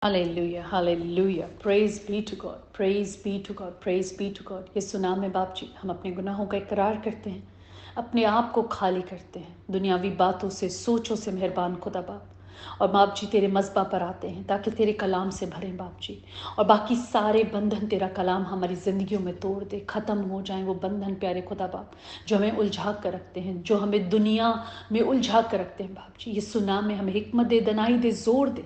Hallelujah, hallelujah, praise be to God, praise be to God, praise be to God. यीशु नाम में बाप जी, हम अपने गुनाहों का इकरार करते हैं, अपने आप को खाली करते हैं दुनियावी बातों से, सोचों से। मेहरबान खुदा बाप, और बाप जी तेरे मज़बा पर आते हैं ताकि तेरे कलाम से भरें बाप जी, और बाकी सारे बंधन तेरा कलाम हमारी ज़िंदगियों में तोड़ दे, ख़त्म हो जाएं वो बंधन प्यारे खुदा बाप, जो हमें उलझा कर रखते हैं, जो हमें दुनिया में उलझा कर रखते हैं बाप जी। यीशु नाम में हमें हिकमत दे, दनाई दे, जोर दे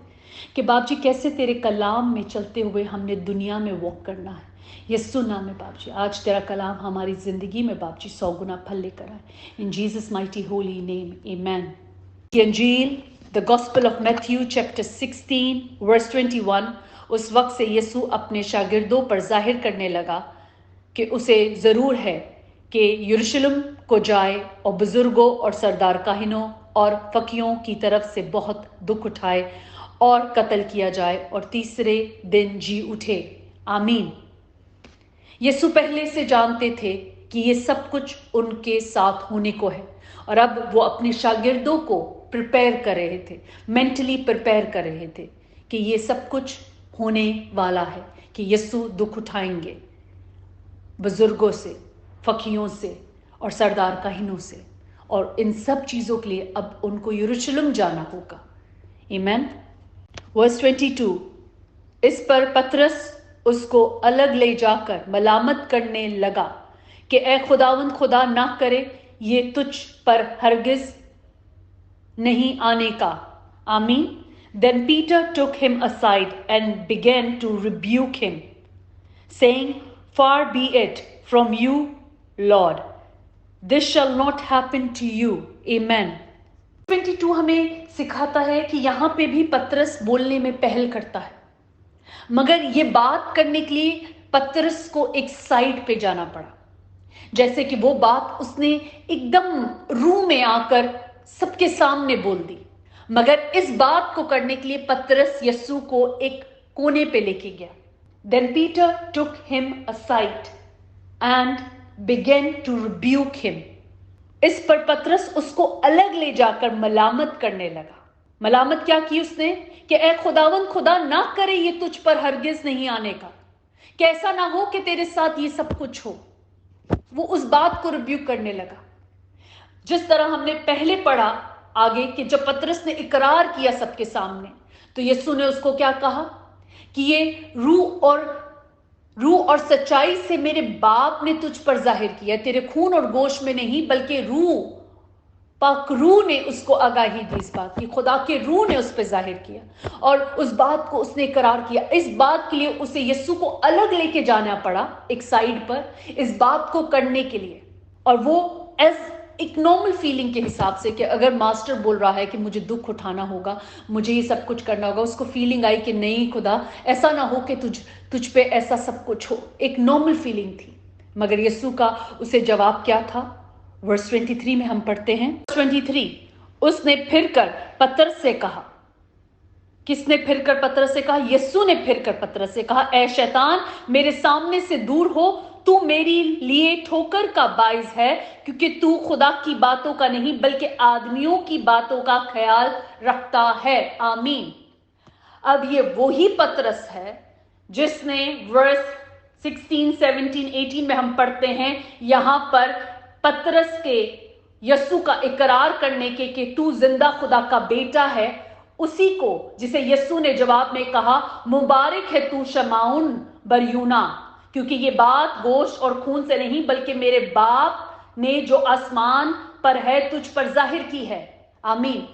कि बाप जी कैसे तेरे कलाम में चलते हुए हमने दुनिया में वॉक करना है। यीशु नाम में बाप जी, आज तेरा कलाम हमारी ज़िंदगी में बाप जी 100 गुना फल लेकर आए। In Jesus mighty holy name, amen. अंजील the gospel of Matthew chapter 16 verse 21। उस वक्त से यीशु अपने शागिर्दों पर जाहिर करने लगा कि उसे ज़रूर है कि यरूशलेम को जाए और बुजुर्गों और सरदार काहिनों और फकीहों की तरफ से बहुत दुख उठाए और कत्ल किया जाए और तीसरे दिन जी उठे। आमीन। यीशु पहले से जानते थे कि ये सब कुछ उनके साथ होने को है, और अब वो अपने शागिर्दों को प्रिपेयर कर रहे थे, मेंटली प्रिपेयर कर रहे थे कि ये सब कुछ होने वाला है, कि यीशु दुख उठाएंगे बुजुर्गों से, फकीयों से और सरदार काहिनों से, और इन सब चीज़ों के लिए अब उनको यरूशलेम जाना होगा। आमीन। वर्स 22। इस पर पतरस उसको अलग ले जाकर मलामत करने लगा कि ए खुदावंद, खुदा ना करे ये तुझ पर हरगिज नहीं आने का। आमीन। Then Peter took him aside and began to rebuke him, saying, Far be it from you, Lord. This shall not happen to you. Amen. 22 हमें सिखाता है कि यहाँ पे भी पतरस बोलने में पहल करता है, मगर ये बात करने के लिए पतरस को एक साइड पे जाना पड़ा। जैसे कि वो बात उसने एकदम रूम में आकर सबके सामने बोल दी, मगर इस बात को करने के लिए पतरस यीशु को एक कोने पे लेके गया। Then Peter took him aside and began to rebuke him. इस पर पतरस उसको अलग ले जाकर मलामत करने लगा। मलामत क्या की उसने कि ए खुदावंद, खुदा ना करे ये तुझ पर हरगिज नहीं आने का, कि ऐसा ना हो कि तेरे साथ ये सब कुछ हो। वो उस बात को रिब्यूक करने लगा, जिस तरह हमने पहले पढ़ा आगे कि जब पतरस ने इकरार किया सबके सामने, तो यीशु ने उसको क्या कहा कि ये रूह और सच्चाई से मेरे बाप ने तुझ पर जाहिर किया, तेरे खून और गोश्त में नहीं, बल्कि पाक रूह ने उसको आगाही दी इस बात की, खुदा के रूह ने उस पर जाहिर किया, और उस बात को उसने इकरार किया। इस बात के लिए उसे यीशु को अलग लेके जाना पड़ा एक साइड पर, इस बात को करने के लिए। और वो एज एक नॉर्मल फीलिंग के हिसाब से कि अगर मास्टर बोल रहा है कि मुझे दुख उठाना होगा, मुझे ये सब कुछ करना होगा, उसको फीलिंग आई कि नहीं खुदा, ऐसा ना हो कि तुझ पे ऐसा सब कुछ हो। एक नॉर्मल फीलिंग थी, मगर यीशु का उसे जवाब क्या था? वर्स 23 में हम पढ़ते हैं। 23, उसने फिरकर पतरस से कहा। किसने फिरकर पतरस से कहा? यीशु ने फिरकर पतरस से कहा, ए शैतान, मेरे सामने से दूर हो, तू मेरे लिए ठोकर का बाइस है, क्योंकि तू खुदा की बातों का नहीं बल्कि आदमियों की बातों का ख्याल रखता है। आमीन। अब ये वही पतरस है जिसने वर्स 16, 17, 18 में हम पढ़ते हैं, यहां पर पतरस के यीशु का इकरार करने के कि तू जिंदा खुदा का बेटा है, उसी को जिसे यीशु ने जवाब में कहा, मुबारक है तू शमाउन बरयूना, क्योंकि ये बात गोश्त और खून से नहीं बल्कि मेरे बाप ने जो आसमान पर है तुझ पर जाहिर की है। आमीन।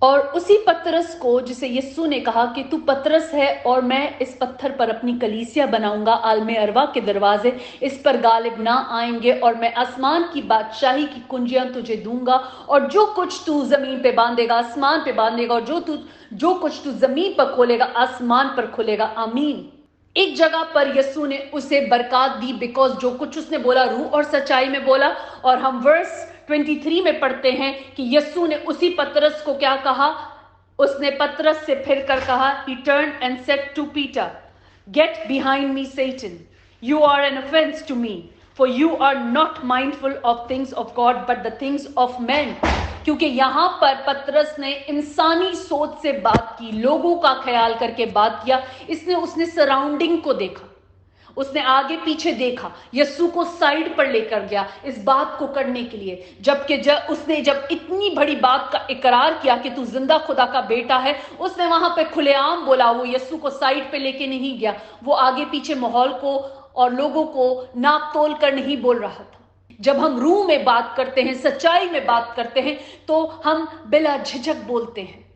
और उसी पतरस को जिसे यीशु ने कहा कि तू पतरस है और मैं इस पत्थर पर अपनी कलीसिया बनाऊंगा, आलमे अरवा के दरवाजे इस पर गालिब ना आएंगे, और मैं आसमान की बादशाही की कुंजियां तुझे दूंगा, और जो कुछ तू जमीन पे बांधेगा आसमान पे बांधेगा, और जो कुछ तू जमीन पर खोलेगा आसमान पर खुलेगा। आमीन। एक जगह पर यीशु ने उसे बरकत दी, बिकॉज जो कुछ उसने बोला रूह और सच्चाई में बोला। और हम वर्स 23 में पढ़ते हैं कि यीशु ने उसी पतरस को क्या कहा? उसने पतरस से फिर कर कहा, he turned and said to Peter, get behind me Satan, you are an offense to me, for you are not mindful of things of God but the things of men. क्योंकि यहां पर पतरस ने इंसानी सोच से बात की, लोगों का ख्याल करके बात किया। उसने सराउंडिंग को देखा, उसने आगे पीछे देखा, यीशु को साइड पर लेकर गया इस बात को करने के लिए। जबकि उसने इतनी बड़ी बात का इकरार किया कि तू जिंदा खुदा का बेटा है, उसने वहां पे खुलेआम बोला। वो यीशु को साइड पे लेके नहीं गया, वो आगे पीछे माहौल को और लोगों को नाप तोल कर नहीं बोल रहा था। जब हम रूह में बात करते हैं, सच्चाई में बात करते हैं, तो हम बिला झिझक बोलते हैं।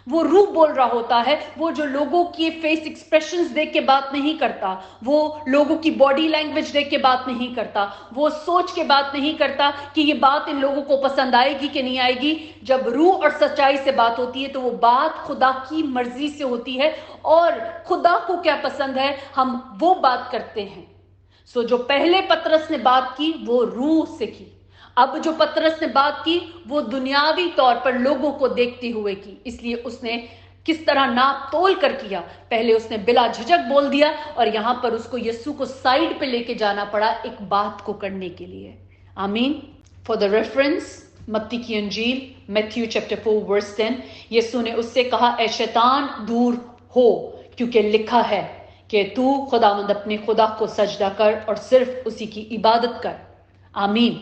वो रूह बोल रहा होता है, वो जो लोगों की फेस एक्सप्रेशंस देख के बात नहीं करता, वो लोगों की बॉडी लैंग्वेज देख के बात नहीं करता, वो सोच के बात नहीं करता कि ये बात इन लोगों को पसंद आएगी कि नहीं आएगी। जब रूह और सच्चाई से बात होती है तो वो बात खुदा की मर्जी से होती है, और खुदा को क्या पसंद है हम वो बात करते हैं। सो जो पहले पतरस ने बात की वो रूह से की, अब जो पतरस ने बात की वो दुनियावी तौर पर लोगों को देखते हुए की। इसलिए उसने किस तरह नाप तोल कर किया, पहले उसने बिला झिझक बोल दिया, और यहां पर उसको यीशु को साइड पे लेके जाना पड़ा एक बात को करने के लिए। आमीन। फॉर द रेफरेंस, मत्ती की अंजील मैथ्यू चैप्टर 4 वर्स 10, यीशु ने उससे कहा, ए शैतान दूर हो, क्योंकि लिखा है कि तू खुदावंद अपने खुदा को सजदा कर और सिर्फ उसी की इबादत कर। आमीन।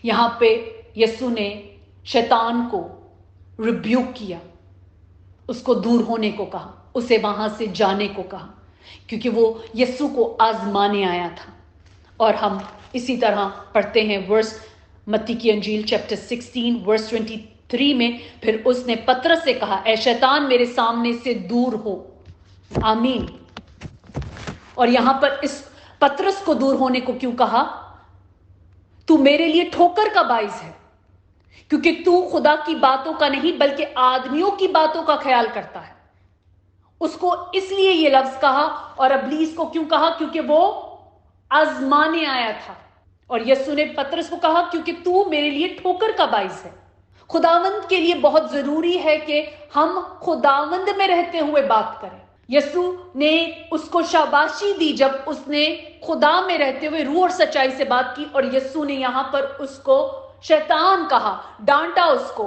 यहां पे यीशु ने शैतान को रिब्यूक किया, उसको दूर होने को कहा, उसे वहां से जाने को कहा, क्योंकि वो यीशु को आजमाने आया था। और हम इसी तरह पढ़ते हैं वर्स मत्ती की अंजील चैप्टर 16 वर्स 23 में, फिर उसने पतरस से कहा, ए शैतान मेरे सामने से दूर हो। आमीन। और यहां पर इस पतरस को दूर होने को क्यों कहा? तू मेरे लिए ठोकर का बाइस है, क्योंकि तू खुदा की बातों का नहीं बल्कि आदमियों की बातों का ख्याल करता है। उसको इसलिए ये लफ्ज कहा। और इब्लीस को क्यों कहा? क्योंकि वो आजमाने आया था। और यीशु ने पतरस को कहा, क्योंकि तू मेरे लिए ठोकर का बाइस है। खुदावंद के लिए बहुत जरूरी है कि हम खुदावंद में रहते हुए बात करें। यीशु ने उसको शाबाशी दी जब उसने खुदा में रहते हुए रूह और सच्चाई से बात की, और यीशु ने यहां पर उसको शैतान कहा, डांटा उसको।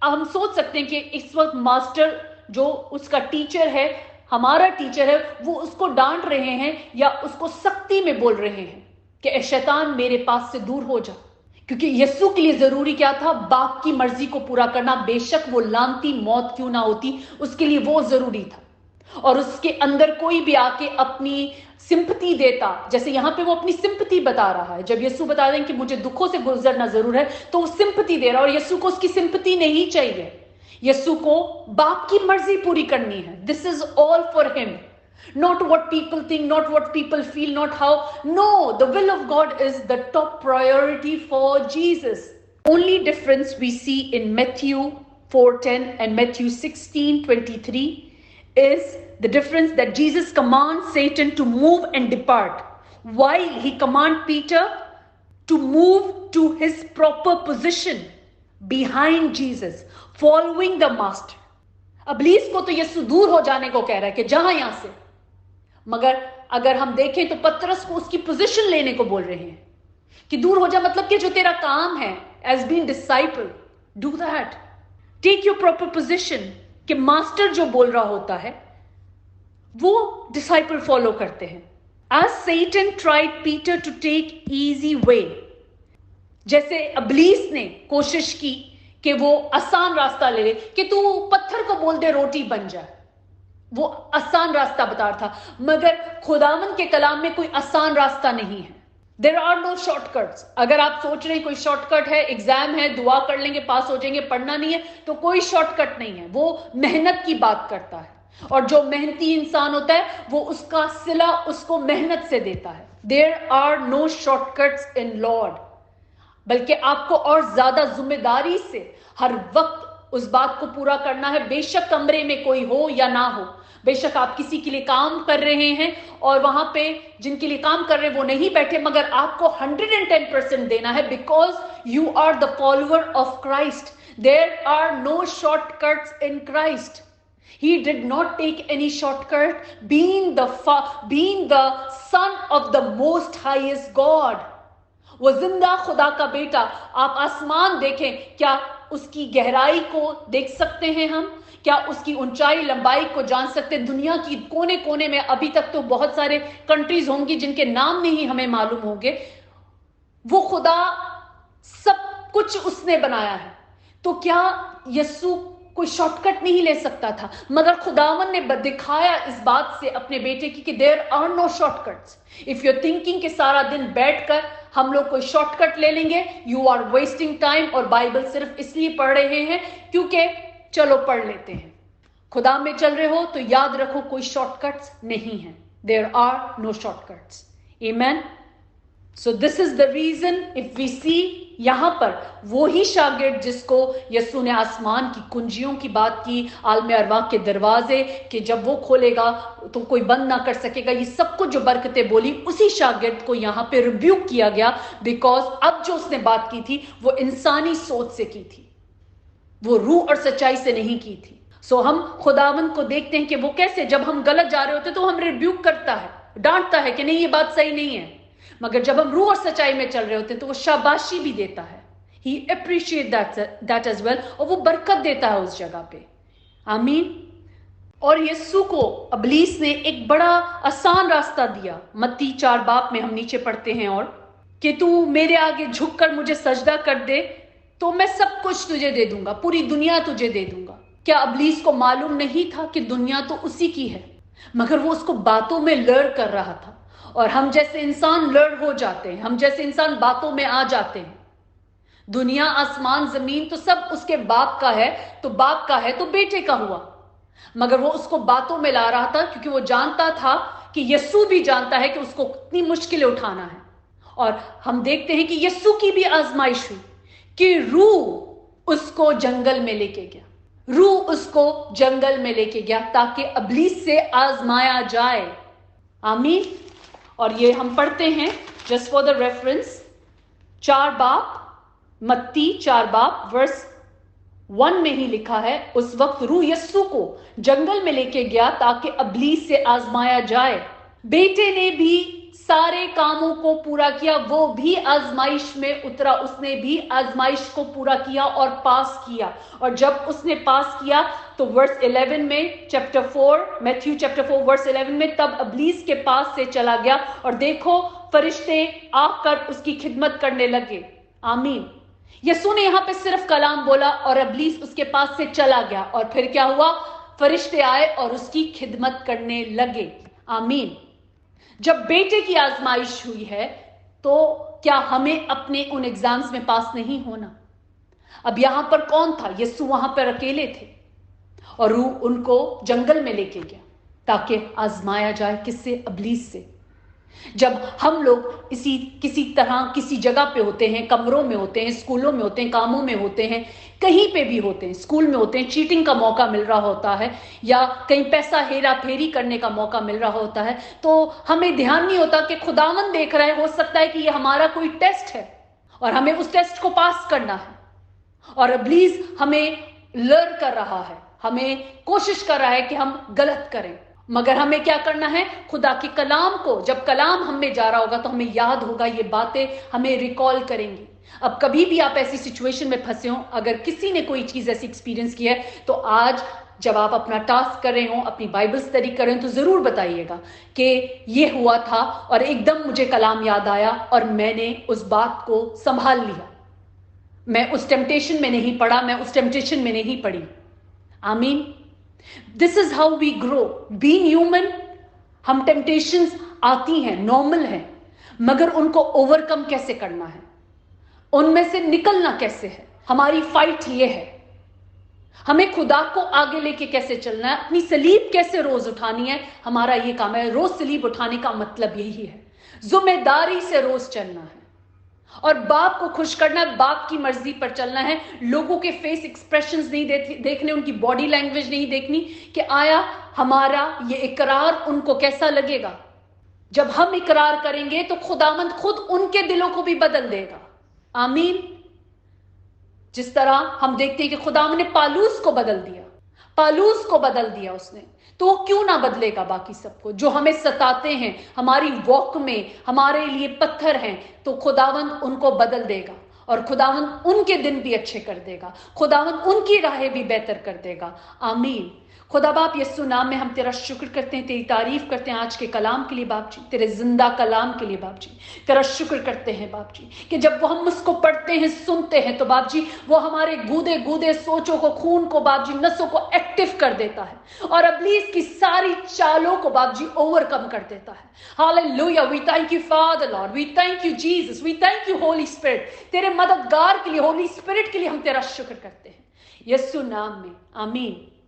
हम सोच सकते हैं कि इस वक्त मास्टर जो उसका टीचर है, हमारा टीचर है, वो उसको डांट रहे हैं या उसको सख्ती में बोल रहे हैं कि शैतान मेरे पास से दूर हो जा। क्योंकि यीशु के लिए जरूरी क्या था? बाप की मर्जी को पूरा करना। बेशक वो लानती मौत क्यों ना होती, उसके लिए वो जरूरी था। और उसके अंदर कोई भी आके अपनी सिंपैथी देता, जैसे यहां पे वो अपनी सिंपैथी बता रहा है। जब यीशु बता दें कि मुझे दुखों से गुजरना जरूर है, तो वो सिंपैथी दे रहा है, और यीशु को उसकी सिंपैथी नहीं चाहिए। यीशु को बाप की मर्जी पूरी करनी है। This is all for him, not what people think, not what people feel, not how. No, the will of God is the top priority for Jesus. Only difference we see in Matthew 4:10 and Matthew 16:23 is the difference that Jesus commands Satan to move and depart, while he commands Peter to move to his proper position behind Jesus, following the master. इब्लीस को तो यीशु दूर हो जाने को कह रहा है कि जहां यहां से, मगर अगर हम देखें तो पतरस को उसकी पोजीशन लेने को बोल रहे हैं कि दूर हो जा, मतलब कि जो तेरा काम है as being disciple, do that, take your proper position. कि मास्टर जो बोल रहा होता है वो डिसाइपल फॉलो करते हैं। As Satan tried Peter to take easy way, जैसे इब्लीस ने कोशिश की कि वो आसान रास्ता ले ले, कि तू पत्थर को बोल दे रोटी बन जाए, वो आसान रास्ता बता रहा था। मगर खुदावन के कलाम में कोई आसान रास्ता नहीं है। There are no shortcuts. अगर आप सोच रहे हैं कोई शॉर्टकट है, एग्जाम है, दुआ कर लेंगे पास हो जाएंगे, पढ़ना नहीं है, तो कोई शॉर्टकट नहीं है। वो मेहनत की बात करता है, और जो मेहनती इंसान होता है वो उसका सिला उसको मेहनत से देता है। There are no shortcuts in Lord. बल्कि आपको और ज्यादा जिम्मेदारी से हर वक्त उस बात को पूरा करना है। बेशक कमरे में कोई हो या ना हो, बेशक आप किसी के लिए काम कर रहे हैं और वहां पे जिनके लिए काम कर रहे हैं वो नहीं बैठे, मगर आपको 110% देना है, because you are the follower of Christ. There are no shortcuts in Christ. He did not take any shortcut, being the son of the most highest God. وہ زندہ خدا کا بیٹا. آپ آسمان دیکھیں, کیا اس کی گہرائی کو دیکھ سکتے ہیں ہم؟ کیا اس کی اونچائی لمبائی کو جان سکتے؟ دنیا کی کونے کونے میں ابھی تک تو بہت سارے کنٹریز ہوں گی جن کے نام نہیں ہمیں معلوم ہوں گے. وہ خدا سب کچھ اس نے بنایا ہے. تو کیا یسوع کوئی شارٹ کٹ نہیں لے سکتا تھا؟ مگر خداون نے دکھایا اس بات سے اپنے بیٹے کی کہ there are no shortcuts. If you thinking کہ سارا دن بیٹھ کر ہم لوگ کوئی شارٹ کٹ لے لیں گے, یو آر ویسٹنگ ٹائم. اور بائبل صرف اس لیے پڑھ رہے ہیں کیونکہ چلو پڑھ لیتے ہیں. خدا میں چل رہے ہو تو یاد رکھو کوئی شارٹ کٹس نہیں ہیں. There are no shortcuts. آمین. So this is the reason if we see یہاں پر وہی شاگرد جس کو یسوع نے آسمان کی کنجیوں کی بات کی, عالم ارواح کے دروازے کہ جب وہ کھولے گا تو کوئی بند نہ کر سکے گا, یہ سب کچھ جو برکتیں بولی, اسی شاگرد کو یہاں پہ ریبیوک کیا گیا. بیکاز اب جو اس نے بات کی تھی وہ انسانی سوچ سے کی تھی, وہ روح اور سچائی سے نہیں کی تھی. سو ہم خداوند کو دیکھتے ہیں کہ وہ کیسے جب ہم غلط جا رہے ہوتے تو ہم ریبیوک کرتا ہے, ڈانٹتا ہے کہ نہیں یہ بات صحیح نہیں ہے. مگر جب ہم روح اور سچائی میں چل رہے ہوتے ہیں تو وہ شاباشی بھی دیتا ہے. He appreciate that as well. اور وہ برکت دیتا ہے اس جگہ پہ. آمین. اور یسوع کو ابلیس نے ایک بڑا آسان راستہ دیا. متی 4 باب میں ہم نیچے پڑھتے ہیں, اور کہ تو میرے آگے جھک کر مجھے سجدہ کر دے تو میں سب کچھ تجھے دے دوں گا, پوری دنیا تجھے دے دوں گا. کیا ابلیس کو معلوم نہیں تھا کہ دنیا تو اسی کی ہے؟ مگر وہ اس کو باتوں میں لڑ کر رہا تھا. اور ہم جیسے انسان لڑ ہو جاتے ہیں, ہم جیسے انسان باتوں میں آ جاتے ہیں. دنیا آسمان زمین تو سب اس کے باپ کا ہے, تو باپ کا ہے تو بیٹے کا ہوا. مگر وہ اس کو باتوں میں لا رہا تھا کیونکہ وہ جانتا تھا کہ یسوع بھی جانتا ہے کہ اس کو کتنی مشکلیں اٹھانا ہے. اور ہم دیکھتے ہیں کہ یسوع کی بھی آزمائش ہوئی کہ روح اس کو جنگل میں لے کے گیا. روح اس کو جنگل میں لے کے گیا تاکہ ابلیس سے آزمایا جائے. آمین. اور یہ ہم پڑھتے ہیں جسٹ فار دا ریفرنس 4 باب, متی 4 باب ورس 1 میں ہی لکھا ہے, اس وقت روح یسوع کو جنگل میں لے کے گیا تاکہ ابلیس سے آزمایا جائے. بیٹے نے بھی سارے کاموں کو پورا کیا, وہ بھی آزمائش میں اترا, اس نے بھی آزمائش کو پورا کیا اور پاس کیا. اور جب اس نے پاس کیا تو ورس 11 میں چیپٹر 4 میتھیو چیپٹر 4 ورس 11 میں تب ابلیس کے پاس سے چلا گیا اور دیکھو فرشتے آ کر اس کی خدمت کرنے لگے. آمین. یسوع نے یہاں پہ صرف کلام بولا اور ابلیس اس کے پاس سے چلا گیا, اور پھر کیا ہوا؟ فرشتے آئے اور اس کی خدمت کرنے لگے. آمین. جب بیٹے کی آزمائش ہوئی ہے تو کیا ہمیں اپنے ان ایگزامز میں پاس نہیں ہونا؟ اب یہاں پر کون تھا؟ یسوع وہاں پر اکیلے تھے اور روح ان کو جنگل میں لے کے گیا تاکہ آزمایا جائے. کس سے؟ ابلیس سے. جب ہم لوگ کسی طرح کسی جگہ پہ ہوتے ہیں, کمروں میں ہوتے ہیں, اسکولوں میں ہوتے ہیں, کاموں میں ہوتے ہیں, کہیں پہ بھی ہوتے ہیں, اسکول میں ہوتے ہیں, چیٹنگ کا موقع مل رہا ہوتا ہے یا کہیں پیسہ ہیرا پھیری کرنے کا موقع مل رہا ہوتا ہے, تو ہمیں دھیان نہیں ہوتا کہ خداوند دیکھ رہا ہے. ہو سکتا ہے کہ یہ ہمارا کوئی ٹیسٹ ہے اور ہمیں اس ٹیسٹ کو پاس کرنا ہے, اور ابلیس ہمیں لڑ کر رہا ہے, ہمیں کوشش کر رہا ہے کہ ہم غلط کریں. مگر ہمیں کیا کرنا ہے؟ خدا کے کلام کو, جب کلام ہم میں جا رہا ہوگا تو ہمیں یاد ہوگا, یہ باتیں ہمیں ریکال کریں گی. اب کبھی بھی آپ ایسی سچویشن میں پھنسے ہوں, اگر کسی نے کوئی چیز ایسی ایکسپیرینس کی ہے تو آج جب آپ اپنا ٹاسک کر رہے ہوں, اپنی بائبل اسٹڈی کر رہے ہوں, تو ضرور بتائیے گا کہ یہ ہوا تھا اور ایک دم مجھے کلام یاد آیا اور میں نے اس بات کو سنبھال لیا. میں اس ٹیمپٹیشن میں نہیں پڑا, میں اس ٹیمپٹیشن میں نہیں پڑی. آمین. This is how we grow. Being human, ہم ٹیمپٹیشنز آتی ہیں, نارمل ہیں, مگر ان کو اوور کم کیسے کرنا ہے, ان میں سے نکلنا کیسے ہے, ہماری فائٹ یہ ہے. ہمیں خدا کو آگے لے کے کیسے چلنا ہے, اپنی سلیب کیسے روز اٹھانی ہے, ہمارا یہ کام ہے. روز سلیب اٹھانے کا مطلب یہی ہے, ذمہ داری سے روز چلنا ہے اور باپ کو خوش کرنا ہے, باپ کی مرضی پر چلنا ہے. لوگوں کے فیس ایکسپریشنز نہیں دیکھنے, ان کی باڈی لینگویج نہیں دیکھنی کہ آیا ہمارا یہ اقرار ان کو کیسا لگے گا. جب ہم اقرار کریں گے تو خداوند خود ان کے دلوں کو بھی بدل دے گا. آمین. جس طرح ہم دیکھتے ہیں کہ خداوند نے پالوس کو بدل دیا. पालूस को बदल दिया उसने, तो वो क्यों ना बदलेगा बाकी सबको? जो हमें सताते हैं, हमारी वॉक में हमारे लिए पत्थर हैं, तो खुदावंद उनको बदल देगा और खुदावंद उनके दिन भी अच्छे कर देगा, खुदावंद उनकी राहें भी बेहतर कर देगा। आमीन। खुदा बाप यीशु नाम में हम तेरा शुक्र करते हैं, तेरी तारीफ करते हैं आज के कलाम के लिए बाप जी, तेरे जिंदा कलाम के लिए बाप जी। तेरा शुक्र करते हैं बाप जी कि जब वो हम उसको पढ़ते हैं, सुनते हैं, तो बाप जी वो हमारे गूदे गूदे सोचों को, खून को बाप जी, नसों को एक्टिव कर देता है और इब्लीस की सारी चालों को बाप जी ओवरकम कर देता है। Hallelujah. We thank you father lord, we thank you Jesus, we thank you holy spirit. तेरे मददगार के लिए, होली स्पिरिट के लिए हम तेरा शुक्र करते हैं यीशु नाम में। आमीन।